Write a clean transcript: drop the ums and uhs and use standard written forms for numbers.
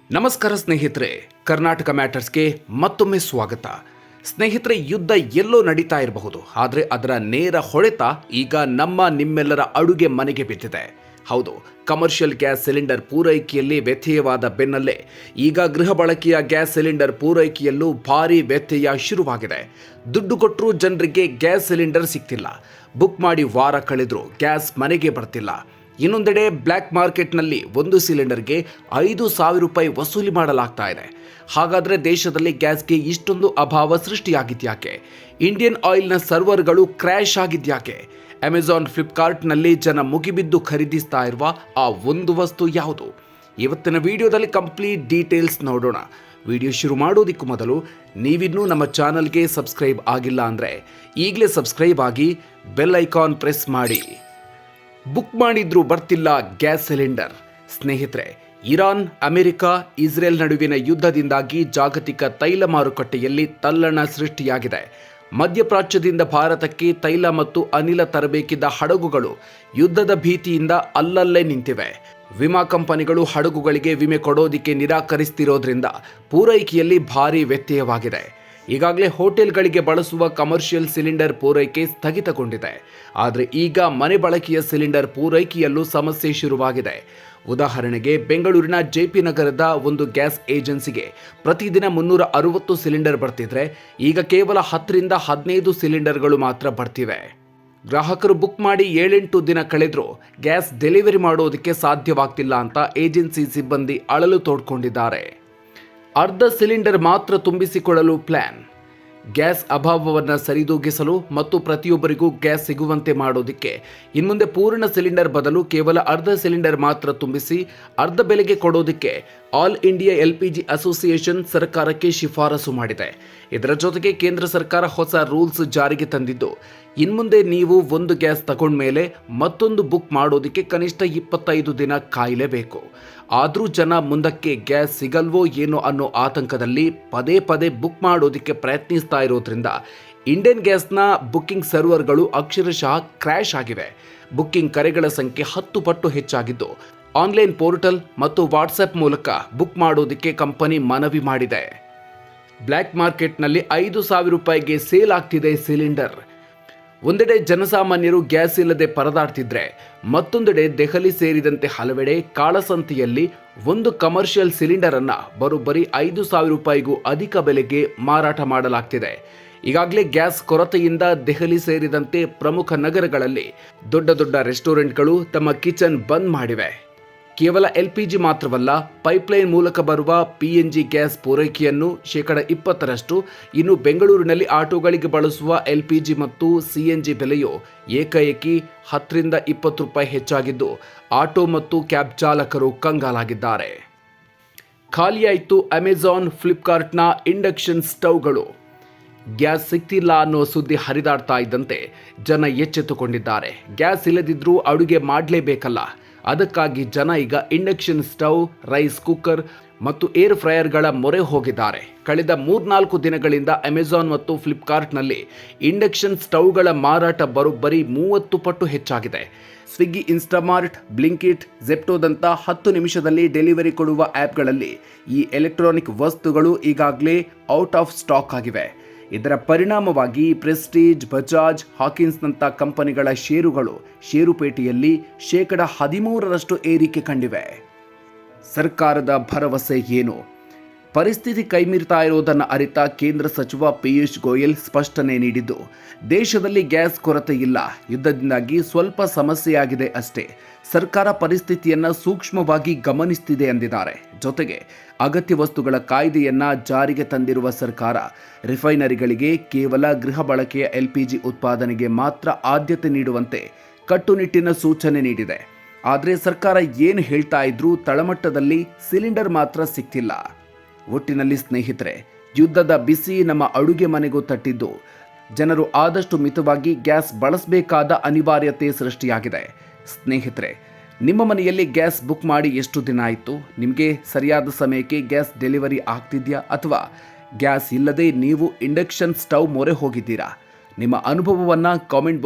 ನಮಸ್ಕಾರ ಸ್ನೇಹಿತರೆ, ಕರ್ನಾಟಕ ಮ್ಯಾಟರ್ಸ್ಗೆ ಮತ್ತೊಮ್ಮೆ ಸ್ವಾಗತ. ಸ್ನೇಹಿತರೆ, ಯುದ್ಧ ಎಲ್ಲೋ ನಡೀತಾ ಇರಬಹುದು, ಆದರೆ ಅದರ ನೇರ ಹೊಡೆತ ಈಗ ನಿಮ್ಮೆಲ್ಲರ ಅಡುಗೆ ಮನೆಗೆ ಬಿದ್ದಿದೆ. ಹೌದು, ಕಮರ್ಷಿಯಲ್ ಗ್ಯಾಸ್ ಸಿಲಿಂಡರ್ ಪೂರೈಕೆಯಲ್ಲಿ ವ್ಯತ್ಯಯವಾದ ಬೆನ್ನಲ್ಲೇ ಈಗ ಗೃಹ ಬಳಕೆಯ ಗ್ಯಾಸ್ ಸಿಲಿಂಡರ್ ಪೂರೈಕೆಯಲ್ಲೂ ಭಾರೀ ವ್ಯತ್ಯಯ ಶುರುವಾಗಿದೆ. ದುಡ್ಡು ಕೊಟ್ಟರೂ ಜನರಿಗೆ ಗ್ಯಾಸ್ ಸಿಲಿಂಡರ್ ಸಿಗ್ತಿಲ್ಲ. ಬುಕ್ ಮಾಡಿ ವಾರ ಕಳೆದರೂ ಗ್ಯಾಸ್ ಮನೆಗೆ ಬರ್ತಿಲ್ಲ. ಇನ್ನೊಂದೆಡೆ ಬ್ಲ್ಯಾಕ್ ಮಾರ್ಕೆಟ್ನಲ್ಲಿ ಒಂದು ಸಿಲಿಂಡರ್ಗೆ 5,000 ರೂಪಾಯಿ ವಸೂಲಿ ಮಾಡಲಾಗ್ತಾ ಇದೆ. ಹಾಗಾದರೆ ದೇಶದಲ್ಲಿ ಗ್ಯಾಸ್ಗೆ ಇಷ್ಟೊಂದು ಅಭಾವ ಸೃಷ್ಟಿಯಾಗಿದ್ಯಾಕೆ? ಇಂಡಿಯನ್ ಆಯಿಲ್ನ ಸರ್ವರ್ಗಳು ಕ್ರ್ಯಾಶ್ ಆಗಿದ್ಯಾಕೆ? ಅಮೆಜಾನ್, ಫ್ಲಿಪ್ಕಾರ್ಟ್ನಲ್ಲಿ ಜನ ಮುಗಿಬಿದ್ದು ಖರೀದಿಸ್ತಾ ಇರುವ ಆ ಒಂದು ವಸ್ತು ಯಾವುದು? ಇವತ್ತಿನ ವಿಡಿಯೋದಲ್ಲಿ ಕಂಪ್ಲೀಟ್ ಡೀಟೇಲ್ಸ್ ನೋಡೋಣ. ವಿಡಿಯೋ ಶುರು ಮಾಡೋದಕ್ಕೂ ಮೊದಲು ನೀವಿನ್ನೂ ನಮ್ಮ ಚಾನಲ್ಗೆ ಸಬ್ಸ್ಕ್ರೈಬ್ ಆಗಿಲ್ಲ ಅಂದರೆ ಈಗಲೇ ಸಬ್ಸ್ಕ್ರೈಬ್ ಆಗಿ ಬೆಲ್ ಐಕಾನ್ ಪ್ರೆಸ್ ಮಾಡಿ. ಬುಕ್ ಮಾಡಿದ್ರೂ ಬರ್ತಿಲ್ಲ ಗ್ಯಾಸ್ ಸಿಲಿಂಡರ್. ಸ್ನೇಹಿತರೆ, ಇರಾನ್, ಅಮೆರಿಕ, ಇಸ್ರೇಲ್ ನಡುವಿನ ಯುದ್ಧದಿಂದಾಗಿ ಜಾಗತಿಕ ತೈಲ ಮಾರುಕಟ್ಟೆಯಲ್ಲಿ ತಲ್ಲಣ ಸೃಷ್ಟಿಯಾಗಿದೆ. ಮಧ್ಯಪ್ರಾಚ್ಯದಿಂದ ಭಾರತಕ್ಕೆ ತೈಲ ಮತ್ತು ಅನಿಲ ತರಬೇಕಿದ್ದ ಹಡಗುಗಳು ಯುದ್ಧದ ಭೀತಿಯಿಂದ ಅಲ್ಲಲ್ಲೇ ನಿಂತಿವೆ. ವಿಮಾ ಕಂಪನಿಗಳು ಹಡಗುಗಳಿಗೆ ವಿಮೆ ಕೊಡೋದಿಕ್ಕೆ ನಿರಾಕರಿಸ್ತಿರೋದ್ರಿಂದ ಪೂರೈಕೆಯಲ್ಲಿ ಭಾರೀ ವ್ಯತ್ಯಯವಾಗಿದೆ. ಈಗಾಗಲೇ ಹೋಟೆಲ್ಗಳಿಗೆ ಬಳಸುವ ಕಮರ್ಷಿಯಲ್ ಸಿಲಿಂಡರ್ ಪೂರೈಕೆ ಸ್ಥಗಿತಗೊಂಡಿದೆ. ಆದರೆ ಈಗ ಮನೆ ಬಳಕೆಯ ಸಿಲಿಂಡರ್ ಪೂರೈಕೆಯಲ್ಲೂ ಸಮಸ್ಯೆ ಶುರುವಾಗಿದೆ. ಉದಾಹರಣೆಗೆ, ಬೆಂಗಳೂರಿನ ಜೆಪಿ ನಗರದ ಒಂದು ಗ್ಯಾಸ್ ಏಜೆನ್ಸಿಗೆ ಪ್ರತಿದಿನ 360 ಸಿಲಿಂಡರ್ ಬರ್ತಿದ್ರೆ ಈಗ ಕೇವಲ 10ರಿಂದ 15 ಸಿಲಿಂಡರ್ಗಳು ಮಾತ್ರ ಬರ್ತಿವೆ. ಗ್ರಾಹಕರು ಬುಕ್ ಮಾಡಿ 7-8 ದಿನ ಕಳೆದರೂ ಗ್ಯಾಸ್ ಡೆಲಿವರಿ ಮಾಡೋದಕ್ಕೆ ಸಾಧ್ಯವಾಗ್ತಿಲ್ಲ ಅಂತ ಏಜೆನ್ಸಿ ಸಿಬ್ಬಂದಿ ಅಳಲು ತೋಡ್ಕೊಂಡಿದ್ದಾರೆ. ಅರ್ಧ ಸಿಲಿಂಡರ್ ಮಾತ್ರ ತುಂಬಿಸಿಕೊಳ್ಳಲು ಪ್ಲಾನ್. ಗ್ಯಾಸ್ ಅಭಾವವನ್ನು ಸರಿದೂಗಿಸಲು ಮತ್ತು ಪ್ರತಿಯೊಬ್ಬರಿಗೂ ಗ್ಯಾಸ್ ಸಿಗುವಂತೆ ಮಾಡೋದಕ್ಕೆ ಇನ್ಮುಂದೆ ಪೂರ್ಣ ಸಿಲಿಂಡರ್ ಬದಲು ಕೇವಲ ಅರ್ಧ ಸಿಲಿಂಡರ್ ಮಾತ್ರ ತುಂಬಿಸಿ ಅರ್ಧ ಬೆಲೆಗೆ ಕೊಡೋದಕ್ಕೆ ಆಲ್ ಇಂಡಿಯಾ LPG ಅಸೋಸಿಯೇಷನ್ ಸರ್ಕಾರಕ್ಕೆ ಶಿಫಾರಸು ಮಾಡಿದೆ. ಇದರ ಜೊತೆಗೆ ಕೇಂದ್ರ ಸರ್ಕಾರ ಹೊಸ ರೂಲ್ಸ್ ಜಾರಿಗೆ ತಂದಿದ್ದು, ಇನ್ಮುಂದೆ ನೀವು ಒಂದು ಗ್ಯಾಸ್ ತಗೊಂಡ್ಮೇಲೆ ಮತ್ತೊಂದು ಬುಕ್ ಮಾಡೋದಕ್ಕೆ ಕನಿಷ್ಠ 25 ದಿನ ಕಾಯಲೇಬೇಕು. ಆದರೂ ಜನ ಮುಂದಕ್ಕೆ ಗ್ಯಾಸ್ ಸಿಗಲ್ವೋ ಏನೋ ಅನ್ನೋ ಆತಂಕದಲ್ಲಿ ಪದೇ ಪದೇ ಬುಕ್ ಮಾಡೋದಕ್ಕೆ ಪ್ರಯತ್ನಿಸ್ತಾ ಇರೋದ್ರಿಂದ ಇಂಡಿಯನ್ ಗ್ಯಾಸ್ನ ಬುಕ್ಕಿಂಗ್ ಸರ್ವರ್ಗಳು ಅಕ್ಷರಶಃ ಕ್ರ್ಯಾಶ್ ಆಗಿವೆ. ಬುಕ್ಕಿಂಗ್ ಕರೆಗಳ ಸಂಖ್ಯೆ 10 ಪಟ್ಟು ಹೆಚ್ಚಾಗಿದ್ದು, ಆನ್ಲೈನ್ ಪೋರ್ಟಲ್ ಮತ್ತು ವಾಟ್ಸ್ಆ್ಯಪ್ ಮೂಲಕ ಬುಕ್ ಮಾಡೋದಕ್ಕೆ ಕಂಪನಿ ಮನವಿ ಮಾಡಿದೆ. ಬ್ಲ್ಯಾಕ್ ಮಾರ್ಕೆಟ್ನಲ್ಲಿ 5,000 ರೂಪಾಯಿಗೆ ಸೇಲ್ ಆಗ್ತಿದೆ ಸಿಲಿಂಡರ್. ಒಂದೆಡೆ ಜನಸಾಮಾನ್ಯರು ಗ್ಯಾಸ್ ಇಲ್ಲದೆ ಪರದಾಡ್ತಿದ್ರೆ, ಮತ್ತೊಂದೆಡೆ ದೆಹಲಿ ಸೇರಿದಂತೆ ಹಲವೆಡೆ ಕಾಳಸಂತೆಯಲ್ಲಿ ಒಂದು ಕಮರ್ಷಿಯಲ್ ಸಿಲಿಂಡರ್ ಅನ್ನ ಬರೋಬ್ಬರಿ 5,000 ರೂಪಾಯಿಗೂ ಅಧಿಕ ಬೆಲೆಗೆ ಮಾರಾಟ ಮಾಡಲಾಗ್ತಿದೆ. ಈಗಾಗಲೇ ಗ್ಯಾಸ್ ಕೊರತೆಯಿಂದ ದೆಹಲಿ ಸೇರಿದಂತೆ ಪ್ರಮುಖ ನಗರಗಳಲ್ಲಿ ದೊಡ್ಡ ದೊಡ್ಡ ರೆಸ್ಟೋರೆಂಟ್ಗಳು ತಮ್ಮ ಕಿಚನ್ ಬಂದ್ ಮಾಡಿವೆ. ಕೇವಲ LPG ಮಾತ್ರವಲ್ಲ, ಪೈಪ್ಲೈನ್ ಮೂಲಕ ಬರುವ PNG ಗ್ಯಾಸ್ ಪೂರೈಕೆಯನ್ನು 20% ಇನ್ನು ಬೆಂಗಳೂರಿನಲ್ಲಿ ಆಟೋಗಳಿಗೆ ಬಳಸುವ LPG ಮತ್ತು CNG ಬೆಲೆಯು ಏಕಾಏಕಿ 10ರಿಂದ 20 ರೂಪಾಯಿ ಹೆಚ್ಚಾಗಿದ್ದು, ಆಟೋ ಮತ್ತು ಕ್ಯಾಬ್ ಚಾಲಕರು ಕಂಗಾಲಾಗಿದ್ದಾರೆ. ಖಾಲಿಯಾಯಿತು ಅಮೆಜಾನ್, ಫ್ಲಿಪ್ಕಾರ್ಟ್ನ ಇಂಡಕ್ಷನ್ ಸ್ಟವ್ಗಳು. ಗ್ಯಾಸ್ ಸಿಗ್ತಿಲ್ಲ ಅನ್ನೋ ಸುದ್ದಿ ಹರಿದಾಡ್ತಾ ಇದ್ದಂತೆ ಜನ ಎಚ್ಚೆತ್ತುಕೊಂಡಿದ್ದಾರೆ. ಗ್ಯಾಸ್ ಇಲ್ಲದಿದ್ರೂ ಅಡುಗೆ ಮಾಡಲೇಬೇಕಲ್ಲ, ಅದಕ್ಕಾಗಿ ಜನ ಈಗ ಇಂಡಕ್ಷನ್ ಸ್ಟವ್, ರೈಸ್ ಕುಕ್ಕರ್ ಮತ್ತು ಏರ್ ಫ್ರೈಯರ್ಗಳ ಮೊರೆ ಹೋಗಿದ್ದಾರೆ. ಕಳೆದ 3-4 ದಿನಗಳಿಂದ ಅಮೆಜಾನ್ ಮತ್ತು ಫ್ಲಿಪ್ಕಾರ್ಟ್ನಲ್ಲಿ ಇಂಡಕ್ಷನ್ ಸ್ಟವ್ಗಳ ಮಾರಾಟ ಬರೋಬ್ಬರಿ 30 ಪಟ್ಟು ಹೆಚ್ಚಾಗಿದೆ. ಸ್ವಿಗ್ಗಿ, ಇನ್ಸ್ಟಾಮಾರ್ಟ್, ಬ್ಲಿಂಕಿಟ್, ಜೆಪ್ಟೋದಂಥ 10 ನಿಮಿಷದಲ್ಲಿ ಡೆಲಿವರಿ ಕೊಡುವ ಆ್ಯಪ್ಗಳಲ್ಲಿ ಈ ಎಲೆಕ್ಟ್ರಾನಿಕ್ ವಸ್ತುಗಳು ಈಗಾಗಲೇ ಔಟ್ ಆಫ್ ಸ್ಟಾಕ್ ಆಗಿವೆ. ಇದರ ಪರಿಣಾಮವಾಗಿ ಪ್ರೆಸ್ಟೀಜ್, ಬಜಾಜ್, ಹಾಕಿನ್ಸ್ನಂಥ ಕಂಪನಿಗಳ ಷೇರುಗಳು ಷೇರುಪೇಟೆಯಲ್ಲಿ 13% ಏರಿಕೆ ಕಂಡಿವೆ. ಸರ್ಕಾರದ ಭರವಸೆ ಏನು? ಪರಿಸ್ಥಿತಿ ಕೈಮೀರ್ತಾ ಇರೋದನ್ನು ಅರಿತ ಕೇಂದ್ರ ಸಚಿವ ಪಿಯೂಷ್ ಗೋಯಲ್ ಸ್ಪಷ್ಟನೆ ನೀಡಿದ್ದು, ದೇಶದಲ್ಲಿ ಗ್ಯಾಸ್ ಕೊರತೆ ಇಲ್ಲ, ಯುದ್ಧದಿಂದಾಗಿ ಸ್ವಲ್ಪ ಸಮಸ್ಯೆಯಾಗಿದೆ ಅಷ್ಟೇ. ಸರ್ಕಾರ ಪರಿಸ್ಥಿತಿಯನ್ನು ಸೂಕ್ಷ್ಮವಾಗಿ ಗಮನಿಸುತ್ತಿದೆ ಎಂದಿದ್ದಾರೆ. ಜೊತೆಗೆ ಅಗತ್ಯ ವಸ್ತುಗಳ ಕಾಯ್ದೆಯನ್ನ ಜಾರಿಗೆ ತಂದಿರುವ ಸರ್ಕಾರ ರಿಫೈನರಿಗಳಿಗೆ ಕೇವಲ ಗೃಹ ಬಳಕೆಯ LPG ಉತ್ಪಾದನೆಗೆ ಮಾತ್ರ ಆದ್ಯತೆ ನೀಡುವಂತೆ ಕಟ್ಟುನಿಟ್ಟಿನ ಸೂಚನೆ ನೀಡಿದೆ. ಆದರೆ ಸರ್ಕಾರ ಏನು ಹೇಳ್ತಾ ಇದ್ರೂ ತಳಮಟ್ಟದಲ್ಲಿ ಸಿಲಿಂಡರ್ ಮಾತ್ರ ಸಿಗ್ತಿಲ್ಲ. ಒಟ್ಟಿನಲ್ಲಿ ಸ್ನೇಹಿತರೆ, ಯುದ್ಧದ ಬಿಸಿ ನಮ್ಮ ಅಡುಗೆ ಮನೆಗೂ ತಟ್ಟಿದ್ದು, ಜನರು ಆದಷ್ಟು ಮಿತವಾಗಿ ಗ್ಯಾಸ್ ಬಳಸಬೇಕಾದ ಅನಿವಾರ್ಯತೆ ಸೃಷ್ಟಿಯಾಗಿದೆ. ಸ್ನೇಹಿತರೆ, ನಿಮ್ಮ ಮನೆಯಲ್ಲಿ ಗ್ಯಾಸ್ ಬುಕ್ ಮಾಡಿ ಎಷ್ಟು ದಿನ ಆಯಿತು? ನಿಮಗೆ ಸರಿಯಾದ ಸಮಯಕ್ಕೆ ಗ್ಯಾಸ್ ಡೆಲಿವರಿ ಆಗ್ತಿದೆಯಾ? ಅಥವಾ ಗ್ಯಾಸ್ ಇಲ್ಲದೆ ನೀವು ಇಂಡಕ್ಷನ್ ಸ್ಟವ್ ಮೊರೆ ಹೋಗಿದ್ದೀರಾ? ನಿಮ್ಮ ಅನುಭವವನ್ನು ಕಾಮೆಂಟ್